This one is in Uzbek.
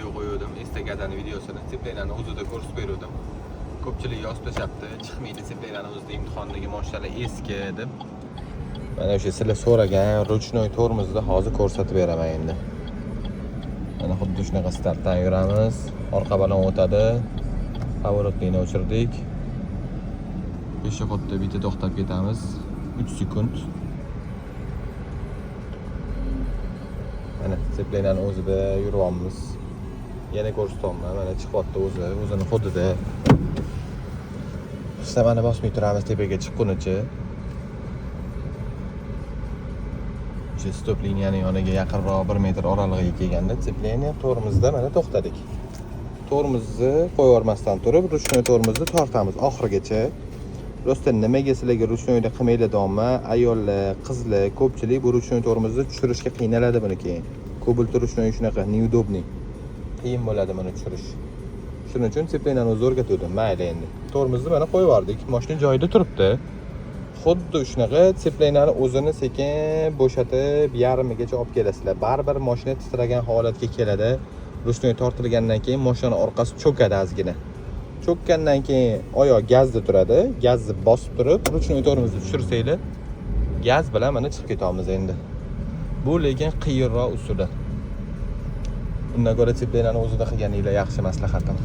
video qo'ydim. Instagramdan videosini tsiplenani o'zida ko'rsatib berdim. Ko'pchilik yozib tashlabdi, chiqmaydi tsiplenani o'zida imtihondagi mashinalar eski deb. Mana o'sha sizlar so'ragan ruchnoy tormozni hozir ko'rsatib beraman endi. Mana xuddi shunaqa startdan yuramiz. Orqa balon o'tadi. Поворотni o'chirdik. Peshobodda bitta to'xtab ketamiz. 3 sekund. Mana tsiplenani o'zida yuryapmiz. Yana ko'rsatyapman. Mana chiqyapti o'zini xudida. Biz mana bosmay turamiz tepaga chiqqunicha. O'sha stop liniyaning yoniga yaqinroq 1 metr oralig'iga kelganda tsipleniya tormozda mana to'xtadik. Tormozni qo'yvormasdan turib, ruchnoy tormozni tortamiz oxirigacha. Ro'sta nimaga sizlarga ruchnoyda qilmaylar deyapman, ayollar, qizlar ko'pchilik bu ruchnoy tormozni tushirishga qiynaladi buni keyin. Ko'pilti ruchnoy shunaqa neudobniy. Qiyin bo'ladi buni tushirish. Shuning uchun tsiplenani o'zi o'rgatdim. Mayli endi. Tormozni mana qo'yib yubordik. Mashina joyida turibdi. Xuddi shunaqa tsiplenani o'zini sekin bo'shatib, yarmigacha olib kelasizlar. Baribir mashina titragan holatga keladi. Ruchnoy tortilgandan keyin mashina orqasi cho'kadi ozgina. Cho'kkandan keyin oyoq gazda turadi. Gazni bosib turib, ruchnoy tormozni tushirsanglar, gaz bilan mana chiqib ketamiz endi. Bu lekin qiyinroq usuli. Undan ko'ra tsiplenani o'zida qilganinglar yaxshi maslahatim.